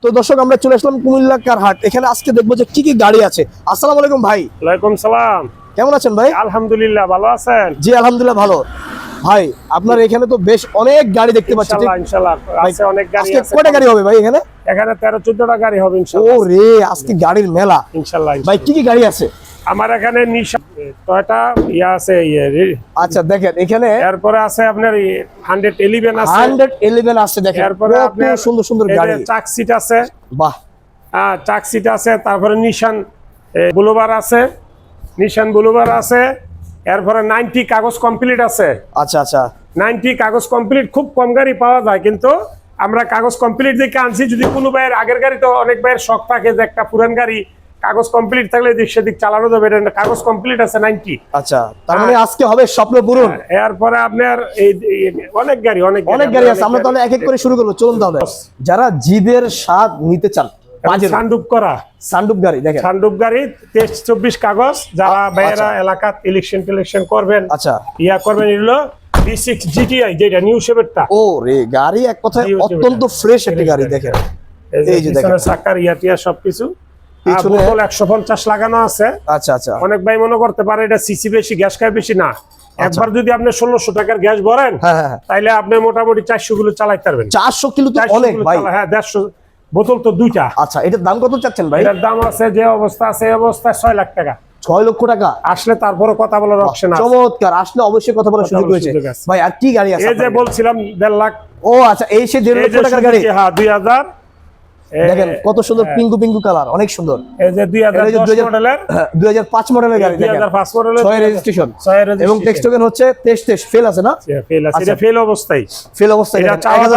তো দর্শক আমরা চলে আসলাম কুমিল্লা কার হাট। এখানে আজকে দেখবো যে কি কি গাড়ি আছে। আসসালামু আলাইকুম ভাই। ওয়ালাইকুম সালাম। কেমন আছেন ভাই? আলহামদুলিল্লাহ, ভালো আছেন? জি আলহামদুলিল্লাহ ভালো। ভাই আপনার এখানে তো বেশ অনেক গাড়ি দেখতে পাচ্ছি। ইনশাআল্লাহ ইনশাআল্লাহ আছে, অনেক গাড়ি আছে। কয়টা গাড়ি হবে ভাই এখানে? এখানে 13-14টা গাড়ি হবে ও ইনশাআল্লাহ। রে, আজকে গাড়ির মেলা। ইনশাআল্লাহ ভাই কি কি গাড়ি আছে? আমার এখানে নিশান টয়োটা আছে, আচ্ছা দেখেন এখানে এরপরে আছে আপনার 111 আছে, 111 আছে দেখেন। এরপরে আপনার সুন্দর সুন্দর গাড়ি। চাক সিট আছে, বাহ। হ্যাঁ চাক সিট আছে। তারপরে নিশান বুলোবার আছে, নিশান বুলোবার আছে। এরপরে 90 কাগজ কমপ্লিট আছে। আচ্ছা আচ্ছা 90 কাগজ কমপ্লিট খুব কম গাড়ি পাওয়া যায়, কিন্তু আমরা কাগজ কমপ্লিট দেখে আনছি। যদি কোনো ভাইয়ের আগের গাড়ি, তো অনেক ভাইয়ের শখ থাকে যে একটা পুরান গাড়ি কাগজ কমপ্লিট থাকলে এদিক সেদিক চালানো যাবে, কাগজ কমপ্লিট আছে 90। আচ্ছা তার মানে আজকে হবে স্বপ্ন পূরণ। এরপরে আপনার এই অনেক গাড়ি আছে। আমরা তাহলে এক এক করে শুরু করবো, চলুন তাহলে। যারা জিভের স্বাদ নিতে চান, সানরুফ করা সানরুফ গাড়ি দেখেন, সানরুফ গাড়ি 23-24 কাগজ, যারা ভাইয়েরা এলাকাত ইলেকশন করবেন, আচ্ছা ইয়া করবেন, এগুলো V6 GTI যেটা নিউ শেপেরটা। ও রে, গাড়ি এক কথায় অত্যন্ত ফ্রেশ একটা গাড়ি দেখেন। এই যে দেখেন চাকার ইয়াটিয়া সবকিছু পিছনে 150 লাগানো আছে। আচ্ছা আচ্ছা অনেক ভাই মনে করতে পারে এটা সিসি বেশি, গ্যাস খায় বেশি। না, একবার যদি আপনি 1600 টাকার গ্যাস ভরেন, তাইলে আপনি মোটামুটি 400 কিলো চালাইতে পারবেন। 400 কিলো তো অনেক ভাই। হ্যাঁ 150 বোতল তো দুইটা। আচ্ছা এটার দাম কত চাচ্ছেন ভাই? এটার দাম আছে যে অবস্থা আছে এই অবস্থায় 6 লাখ টাকা। 6 লক্ষ টাকা আসলে তারপরে কথা বলার অপশন আছে। চমৎকার, আসলে অবশ্যই কথা বলার সুযোগ রয়েছে ভাই। আর কি গাড়ি আছে? এই যে বলছিলাম 1.5 লাখ। ও আচ্ছা, এই সে 1.5 লক্ষ টাকার গাড়ি। হ্যাঁ 2000 দেখেন কত সুন্দর পিঙ্কু পিঙ্কু কালার, অনেক সুন্দর। এই যে 2010 মডেলের 2005 মডেলের গাড়ি দেখেন, 2005 মডেলের 6 রেজিস্ট্রেশন এবং টেক্সট টোকেন হচ্ছে 23 ফেল আছে না? ফেল আছে, এটা ফেল অবস্থায়। ফেল অবস্থায় এটা চাওয়া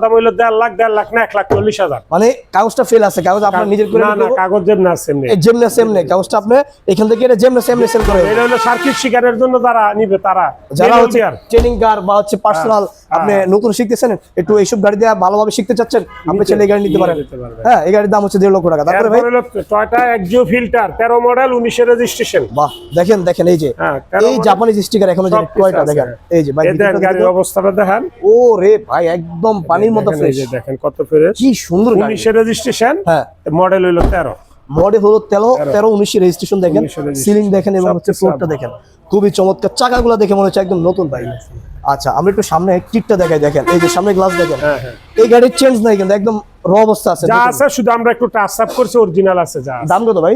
দাম হইলো 1.5 লাখ না 1,40,000। মানে কাগজটা ফেল আছে, কাগজ আপনার নিজের করে না না, কাগজ যেমন আছে এমনি, এই যেমন আছে এমনি কাগজটা আপনি এখান থেকে এটা যেমন আছে এমনি সেল করে। এটা হলো সার্কিট শিকারের জন্য যারা নিবে, তারা যারা হচ্ছে ট্রেনিং কার বা হচ্ছে পার্সোনাল, আপনি নতুন শিখতেছেন, একটু এইসব গাড়ি দিয়ে ভালোভাবে শিখতে চাচ্ছেন, আপনি চাইলে এই গাড়ি নিতে পারেন। হ্যাঁ এই গাড়ির দাম হচ্ছে 1.5 লক্ষ টাকা। তারপরে ভাই টয়োটা এক্সিও ফিল্টার 13 মডেল 19 এর রেজিস্ট্রেশন। বাহ দেখেন দেখেন এই যে এই জাপানিজ স্টিকার এখনো যে টয়োটা দেখেন। এই যে ভাই গাড়ির অবস্থাটা দেখেন। ও রে ভাই, একদম পানির মতো ফ্রেশ। দেখেন কত ফ্রেশ, কি সুন্দর গাড়ি। 19 এর রেজিস্ট্রেশন, হ্যাঁ মডেল হলো 13। মডেল হলো 13 19 এর রেজিস্ট্রেশন দেখেন, সিলিং দেখেন এবং হচ্ছে ফ্লোরটা দেখেন, খুবই চমৎকার। চাকাগুলো দেখে মনে হচ্ছে একদম নতুন ভাই। আচ্ছা আমরা একটু সামনে কিটটা দেখাই, দেখেন এই যে সামনে গ্লাস দেখেন। এই গাড়ির চেঞ্জ নাই কিন্তু, একদম র অবস্থা আছে। যা আছে শুধু আমরা একটু টাচ আপ করছি, অরিজিনাল আছে যা। দাম কত ভাই?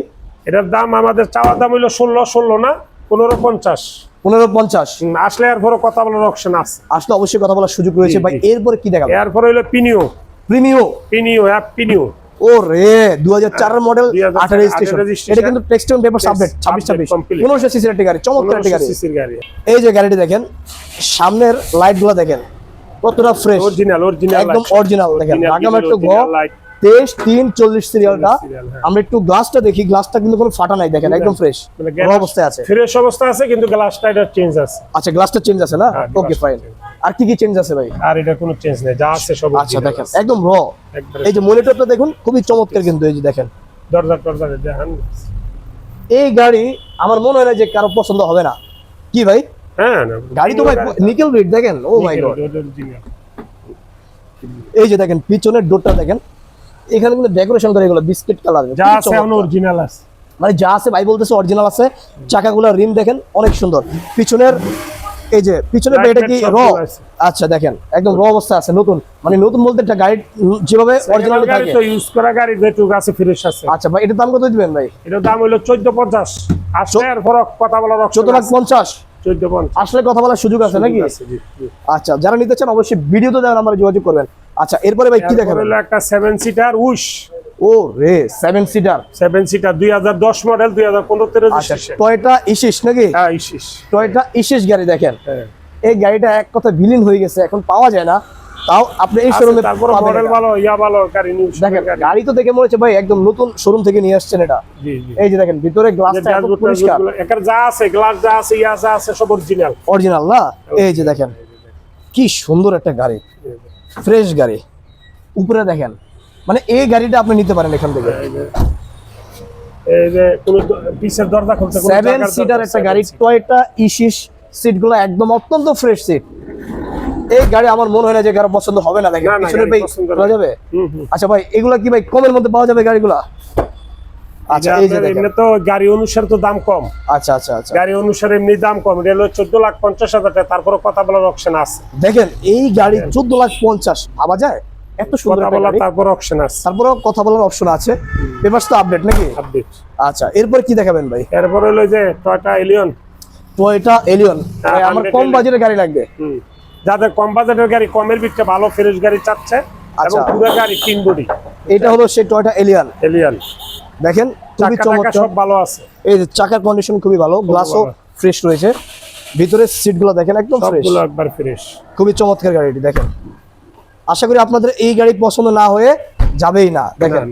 এটার দাম আমাদের চাওয়া দাম হলো 16 না 1550। 1550 আসলে এর পরে কথা বলার অপশন আছে, আসলে অবশ্যই কথা বলার সুযোগ রয়েছে ভাই। এরপরে কি দেখাবো? এরপর হলো পিনিও অ্যাপ পিনিও। ও রে 2004 এর মডেল 18 রেজিস্ট্রেশন। এটা কিন্তু টেক্সট অন পেপার সাবমিট 26 1500 সিসির একটা গাড়ি, চমৎকার একটা গাড়ি। এই যে গাড়িটি দেখেন, সামনের লাইটগুলো দেখেন কতটা ফ্রেশ, অরিজিনাল একদম অরিজিনাল দেখেন। আগাম একটু 23-3-40 সিরিয়ালটা। আমরা একটু গ্লাসটা দেখি, গ্লাসটা কিন্তু কোনো ফাটা নাই দেখেন, একদম ফ্রেশ অবস্থায় আছে। ফ্রেশ অবস্থা আছে, কিন্তু গ্লাসটা এটা চেঞ্জ আছে। আচ্ছা গ্লাসটা চেঞ্জ আছে না? Okay fine. আর কি কি চেঞ্জ আছে ভাই? আর এটা কোনো চেঞ্জ নেই, যা আছে সব। আচ্ছা দেখেন একদম র। এই যে মনিটরটা দেখুন, খুবই চমৎকার কিন্তু। এই যে দেখেন দরজা দেখেন। এই গাড়ি আমার মনে হয় না যে কারো পছন্দ হবে না, কি ভাই? হ্যাঁ গাড়ি তো ভাই নিকেল রেড দেখেন। ও মাই গড, এই যে দেখেন পিছনের ডোরটা দেখেন, এখানে কিন্তু ডেকোরেশন করে এগুলো বিস্কিট কালার, যা আছে অরিজিনাল আছে। মানে যা আছে ভাই বলতেছে অরিজিনাল আছে। চাকাগুলো রিম দেখেন অনেক সুন্দর। পিছনের এই যে পিছনের এটা কি র? আচ্ছা দেখেন একদম র অবস্থা আছে, নতুন। মানে নতুন বলতে একটা গাড়ি যেভাবে অরিজিনাল গাড়ি তো ইউজ করা গাড়ি যেটুক আছে ফ্রেশ আছে। আচ্ছা ভাই এটার দাম কত দিবেন ভাই? এটার দাম হলো 1450। আসলে এর ফরক কথা বলার অপশন 14,50,000 1450 আসলে কথা বলার সুযোগ আছে নাকি? আচ্ছা যারা নিতে চান অবশ্যই ভিডিওতে দেওয়ার নাম্বারে যোগাযোগ করবেন। আচ্ছা এরপরে ভাই কি দেখাবেন? হলো একটা 7 সিটার উইশ। ও রে 7 সিটার 2010 মডেল 2015 তে রেজিস্ট্রেশন। টয়োটা ইশিস নাকি? হ্যাঁ ইশিস, টয়োটা ইশিস গাড়ি দেখেন। হ্যাঁ এই গাড়িটা এক কথা বিলীন হয়ে গেছে, এখন পাওয়া যায় না। তাও আপনি এই শোরুমে তারপর মডেল ভালো, ইয়া ভালো গাড়ি নিউ দেখেন। গাড়ি তো দেখে মনে হচ্ছে ভাই একদম নতুন শোরুম থেকে নিয়ে আসছেন এটা। জি জি। এই যে দেখেন ভিতরে গ্লাসটা এত পরিষ্কার, একার যা আছে গ্লাস যা আছে ইয়া যা আছে সব অরিজিনাল অরিজিনাল না? এই যে দেখেন কি সুন্দর একটা গাড়ি, ফ্রেশ গাড়ি। উপরে দেখেন, মানে এই গাড়িটা আপনি নিতে পারেন এখান থেকে। এই যে কোন পিছের দরজা খুলতে কোন 7 সিটার একটা গাড়ি টয়োটা ইশিস। সিটগুলো একদম অত্যন্ত ফ্রেশ সিট। এই গাড়ি আমার মনে হয় না যে কারো পছন্দ হবে না, দেখেন না, না, পিছনের গাড়ি ভাই পছন্দ পাওয়া না। যাবে। হুম। আচ্ছা ভাই, এগুলা কি ভাই কমের মধ্যে পাওয়া যাবে গাড়িগুলা? আচ্ছা এই যে দেখেন। এমনি তো গাড়ি অনুসারে তো দাম কম, আচ্ছা আচ্ছা আচ্ছা, গাড়ি অনুসারে এমনি দাম কম, এটা হলো 14,50,000 টাকা, তারপরে কথা বলার অপশন আছে, দেখেন এই গাড়ি 14,50,000 ভাবা যায়? এত সুন্দর কথা একটা বলার গাড়ি, তারপরে অপশন আছে, তারপরেও কথা বলার অপশন আছে, পেপারস তো আপডেট নাকি? আপডেট। আচ্ছা এরপর কি দেখাবেন ভাই? এরপরে হলো যে টয়োটা এলিয়ন। টয়োটা এলিয়ন, হ্যাঁ, আমার 100 কম এলিয়ন। বাজেটের গাড়ি লাগবে। যাদের কম বাজেটের গাড়ি, কমের ভিতরে ভালো ফ্রেশ গাড়ি চাচ্ছে, এবং আচ্ছা। পুরো গাড়ি 3 বডি এটা হলো সেই টয়োটা এলিয়ন, এলিয়ন, দেখেন খুবই চাকা টাকা চমৎকার। সব ভালো আছে, এই যে চাকার কন্ডিশন খুবই ভালো, গ্লাসও ভালো। ফ্রেশ রয়েছে, ভিতরের সিটগুলো দেখেন একদম ফ্রেশ, সবগুলো একবার ফ্রেশ। খুবই চমৎকার গাড়িটি দেখেন। আশা করি আপনাদের এই গাড়ি পছন্দ না হয়ে যাবেই না। দেখেন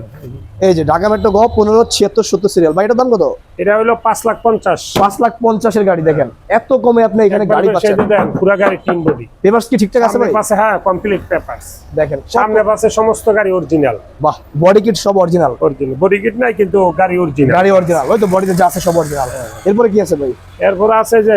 এই যে ঢাকা মেট্রো গ 157670 সিরিয়াল, ভাই এটার দাম কত? এটা হলো 5,50,000। 5,50,000 গাড়ি, দেখেন এত কমে আপনি এখানে গাড়ি পাচ্ছেন। পুরো গাড়ি 3 বডি, পেপারস কি ঠিকঠাক আছে ভাই? পাশে হ্যাঁ কমপ্লিট পেপারস, দেখেন সামনে পাশে সমস্ত গাড়ি অরিজিনাল, বাহ, বডি কিট সব অরিজিনাল, অরিজিনাল বডি কিট নাই কিন্তু গাড়ি অরিজিনাল, গাড়ি অরিজিনাল, ওই তো বডিতে যা আছে সব অরিজিনাল। এরপরে কি আছে ভাই? এরপর আছে যে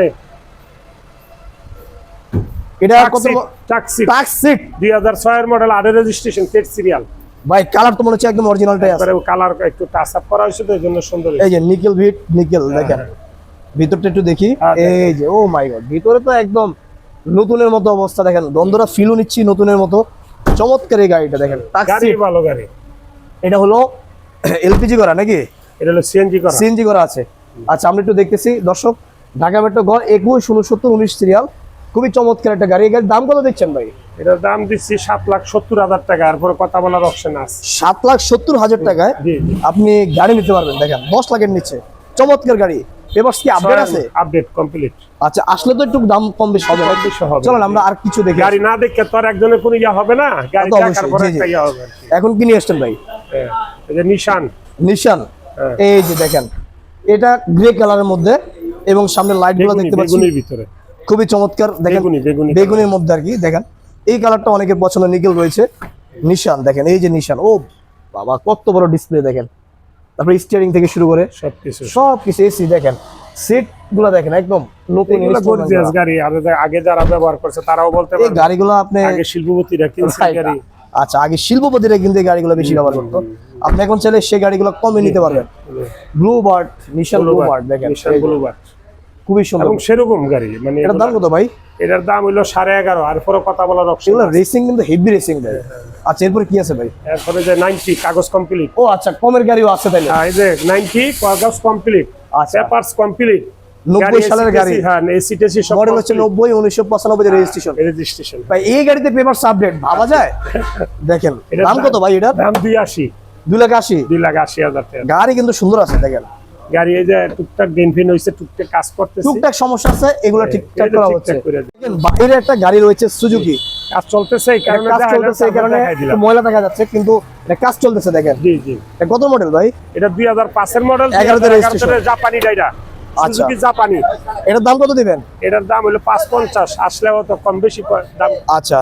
এটা কত? ট্যাক্সি টাক সিট 2006 এর মডেল, 8 রেজিস্ট্রেশন, 3 সিরিয়াল, ভাই, কালার তো মনে হচ্ছে একদম অরিজিনালটাই আছে। তারপরে কালার একটু টাচ আপ করা হয়েছে তো এজন্য সুন্দর এই যে নিকেল ভিট নিকেল, দেখেন ভিতরটা একটু দেখি। হ্যাঁ, দেখেন। এই যে ও মাই গড, ভিতরে তো একদম নতুনের মতো অবস্থা, দেখেন দ্বন্দ্বরা ফিলও নিচ্ছি নতুনের মতো, চমৎকার এই গাড়িটা দেখেন। গাড়ি ভালো গাড়ি। এটা হলো এলপিজি করা নাকি? এটা হলো সিএনজি করা, সিএনজি করা আছে। আচ্ছা আমরা একটু দেখতেছি দর্শক, ঢাকা মেট্রো গ 216919 সিরিয়াল, খুবই চমৎকার একটা গাড়ি। এই গাড়ির দাম কত দিচ্ছেন ভাই? এটার দাম দিচ্ছি 7,70,000 টাকা, এরপর কথা বলার অপশন আছে। 7,70,000 টাকায় জি জি, আপনি গাড়ি নিতে পারবেন, দেখেন 10 লাখের নিচে, চমৎকার গাড়ি। পেপারস কি আপডেট আছে? Update complete. আচ্ছা আসলে তো একটু দাম কম বেশি হবে, হবে। চলেন আমরা আর কিছু দেখি। গাড়ি না দেখে তো আর একজনের কোনো ইয়া হবে না, গাড়ি তা তো দেখার অবশ্যই, পরে জি, জি। একটা ইয়া হবে আর কি। এখন কি নিয়ে আসছেন ভাই? হ্যাঁ, এই যে নিশান, নিশান, হ্যাঁ। এই যে দেখেন এটা গ্রে কালারের মধ্যে, এবং সামনে লাইট গুলো বেগুনি, দেখতে পাচ্ছি বেগুনির ভিতরে, খুবই চমৎকার, দেখেন বেগুনি, বেগুনি বেগুনের মধ্যে আর কি। দেখেন এই কালারটা অনেকের পছন্দ, নিকেল রয়েছে। নিশান দেখেন, এই যে নিশান, ও বাবা কত বড় ডিসপ্লে দেখেন, তারপরে স্টিয়ারিং থেকে শুরু করে সবকিছু। সবকিছু, এসি দেখেন, সিট গুলো দেখেন একদম নতুন এগুলো installment গর্জিয়াস করা। গাড়ি, আর আগে যারা ব্যবহার করছে তারাও বলতে এই পারে গাড়িগুলো আপনি আগে শিল্পপতিরা কিনছে Right, গাড়ি। আচ্ছা আগে শিল্পপতিরা কিন্তু এই গাড়িগুলো বেশি ব্যবহার করতো, আপনি এখন চাইলে সেই গাড়িগুলো কমে নিতে পারবেন। ব্লু বার্ড, নিশান ব্লু বার্ড দেখেন, নিশান এই যে, ব্লুবার্ড, খুবই সুন্দর। এবং সেরকম গাড়ি মানে এটার দাম কত ভাই? এটার দাম হইলো 11.5, আর পরে কথা বলার অপশন। এগুলো রেসিং কিন্তু হেভি রেসিং দেয়। আচ্ছা এরপরে কি আছে ভাই? এরপরে যে 90 কাগজ কমপ্লিট, ও আচ্ছা কমের গাড়িও আছে তাইলে? এই যে 90 কাগজ কমপ্লিট, আচ্ছা। পেপারস কমপ্লিট, 90 সালের গাড়ি, হ্যাঁ এসি টেসি সব মডেল হচ্ছে 90 1995 রেজিস্ট্রেশন। রেজিস্ট্রেশন। ভাই এই গাড়িতে পেপারস আপডেট ভাবা যায়? দেখেন এটার দাম কত ভাই? এটা দাম 280, 2,80,000। 2,80,000 টাকা। গাড়ি কিন্তু সুন্দর আছে দেখেন, গাড়ি এই যে টুকটাক ডেনফিন হইছে, টুকটাক কাজ করতেছে, টুকটাক সমস্যা আছে, এগুলো ঠিকঠাক এটা করা ঠিকঠাক হচ্ছে। করে দিই। দেখেন বাইরে একটা গাড়ি রয়েছে সুজুকি, কাজ চলতেছে এই কারণে কাজ চলতেছে এই কারণে দেখাই একটু দিলাম। ময়লা দেখা যাচ্ছে, কিন্তু এটা কাজ চলতেছে দেখেন। জি জি, এটা কত মডেল ভাই? এটা 2005 এর মডেল, 11 তে registration। জাপানি ডাইরা, আচ্ছা। সুজুকি জাপানি। এটার দাম কত দিবেন? এটার দাম হলো 550, আসলেও তো কম বেশি দাম। আচ্ছা